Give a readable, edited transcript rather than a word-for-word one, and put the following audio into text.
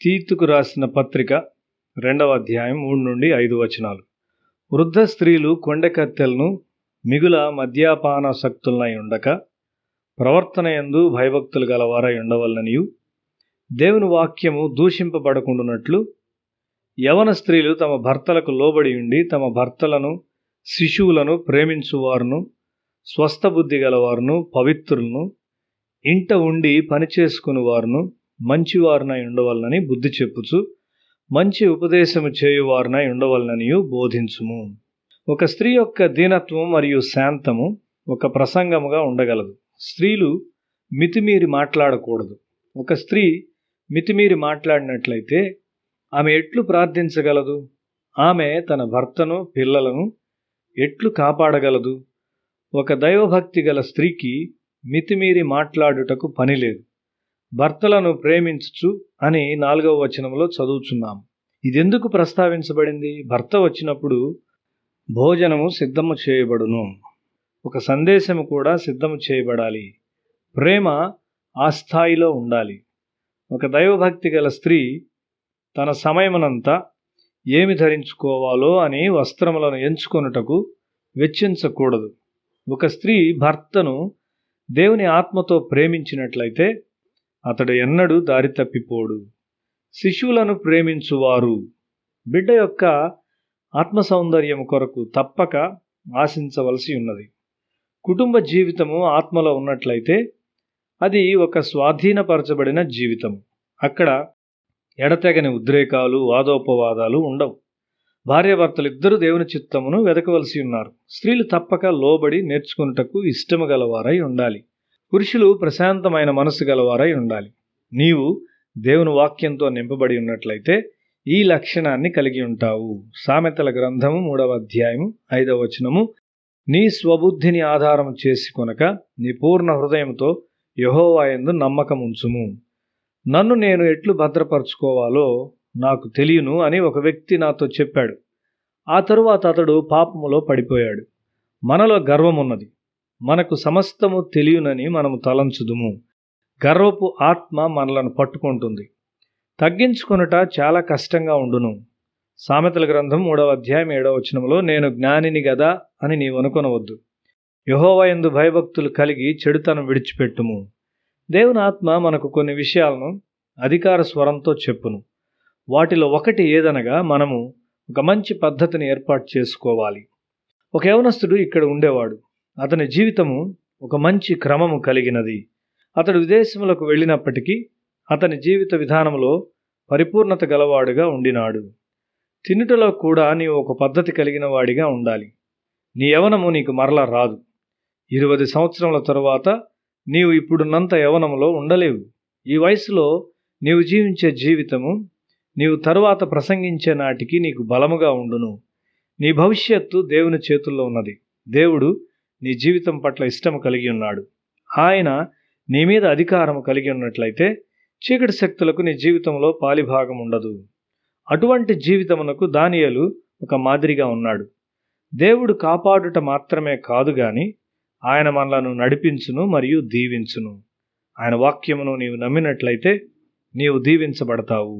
తీతుకు రాసిన పత్రిక 2వ అధ్యాయం 3 నుండి 5 వచనాలు. వృద్ధ స్త్రీలు కొండెకత్తెలను మిగుల మద్యపానాసక్తులనై ఉండక ప్రవర్తనయందు భయభక్తులు గలవారై ఉండవలననియు, దేవుని వాక్యము దూషింపబడకుండునట్లు యవన స్త్రీలు తమ భర్తలకు లోబడి ఉండి తమ భర్తలను శిశువులను ప్రేమించువారును స్వస్థ బుద్ధి గలవారును పవిత్రులను ఇంట ఉండి పనిచేసుకుని వారును మంచివారునై ఉండవలనని బుద్ధి చెప్పుచు మంచి ఉపదేశము చేయువారునై ఉండవలననియు బోధించుము. ఒక స్త్రీ యొక్క దీనత్వం మరియు శాంతము ఒక ప్రసంగముగా ఉండగలదు. స్త్రీలు మితిమీరి మాట్లాడకూడదు. ఒక స్త్రీ మితిమీరి మాట్లాడినట్లయితే ఆమె ఎట్లు ప్రార్థించగలదు? ఆమె తన భర్తను పిల్లలను ఎట్లు కాపాడగలదు? ఒక దైవభక్తి గల స్త్రీకి మితిమీరి మాట్లాడుటకు పని లేదు. భర్తలను ప్రేమించుచు అని 4వ వచనంలో చదువుచున్నాం. ఇదెందుకు ప్రస్తావించబడింది? భర్త వచ్చినప్పుడు భోజనము సిద్ధము చేయబడును, ఒక సందేశము కూడా సిద్ధము చేయబడాలి. ప్రేమ ఆ స్థాయిలో ఉండాలి. ఒక దైవభక్తి గల స్త్రీ తన సమయమునంతా ఏమి ధరించుకోవాలో అని వస్త్రములను ఎంచుకొనుటకు వెచ్చించకూడదు. ఒక స్త్రీ భర్తను దేవుని ఆత్మతో ప్రేమించినట్లయితే అతడు ఎన్నడూ దారి తప్పిపోడు. శిశువులను ప్రేమించువారు బిడ్డ యొక్క ఆత్మ సౌందర్యం కొరకు తప్పక ఆశించవలసి ఉన్నది. కుటుంబ జీవితము ఆత్మలో ఉన్నట్లయితే అది ఒక స్వాధీనపరచబడిన జీవితం. అక్కడ ఎడతెగని ఉద్రేకాలు, వాదోపవాదాలు ఉండవు. భార్యాభర్తలిద్దరూ దేవుని చిత్తమును వెదకవలసి ఉన్నారు. స్త్రీలు తప్పక లోబడి నేర్చుకున్నటకు ఇష్టము గలవారై ఉండాలి. పురుషులు ప్రశాంతమైన మనసు గలవారై ఉండాలి. నీవు దేవుని వాక్యంతో నింపబడి ఉన్నట్లయితే ఈ లక్షణాన్ని కలిగి ఉంటావు. సామెతల గ్రంథము 3వ అధ్యాయము 5వ వచనము, నీ స్వబుద్ధిని ఆధారం చేసుకొనక నీ పూర్ణ హృదయంతో యెహోవా యందు నమ్మకముంచుము. నన్ను నేను ఎట్లు భద్రపరచుకోవాలో నాకు తెలియను అని ఒక వ్యక్తి నాతో చెప్పాడు. ఆ తరువాత అతడు పాపములో పడిపోయాడు. మనలో గర్వమున్నది. మనకు సమస్తము తెలియనని మనము తలంచుదుము. గర్వపు ఆత్మ మనలను పట్టుకుంటుంది. తగ్గించుకొనుట చాలా కష్టంగా ఉండును. సామెతల గ్రంథం 3వ అధ్యాయం 7వ వచనంలో, నేను జ్ఞానిని గదా అని నీవు అనుకొనవద్దు, యెహోవా యందు భయభక్తులు కలిగి చెడుతనం విడిచిపెట్టుము. దేవుని ఆత్మ మనకు కొన్ని విషయాలను అధికార స్వరంతో చెప్పును. వాటిలో ఒకటి ఏదనగా మనము ఒక మంచి పద్ధతిని ఏర్పాటు చేసుకోవాలి. ఒక యవనస్తుడు ఇక్కడ ఉండేవాడు. అతని జీవితము ఒక మంచి క్రమము కలిగినది. అతడు విదేశములకు వెళ్ళినప్పటికీ అతని జీవిత విధానంలో పరిపూర్ణత గలవాడుగా ఉండినాడు. తినుటలో కూడా నీవు ఒక పద్ధతి కలిగిన వాడిగా ఉండాలి. నీ యవనము నీకు మరలా రాదు. 20 సంవత్సరముల తరువాత నీవు ఇప్పుడున్నంత యవనములో ఉండలేవు. ఈ వయసులో నీవు జీవించే జీవితము నీవు తరువాత ప్రసంగించే నాటికి నీకు బలముగా ఉండును. నీ భవిష్యత్తు దేవుని చేతుల్లో ఉన్నది. దేవుడు నీ జీవితం పట్ల ఇష్టము కలిగి ఉన్నాడు. ఆయన నీ మీద అధికారము కలిగి ఉన్నట్లయితే చీకటి శక్తులకు నీ జీవితంలో పాలిభాగం ఉండదు. అటువంటి జీవితమునకు దానియేలు ఒక మాదిరిగా ఉన్నాడు. దేవుడు కాపాడుట మాత్రమే కాదు గాని ఆయన మనలను నడిపించును మరియు దీవించును. ఆయన వాక్యమును నీవు నమ్మినట్లయితే నీవు దీవించబడతావు.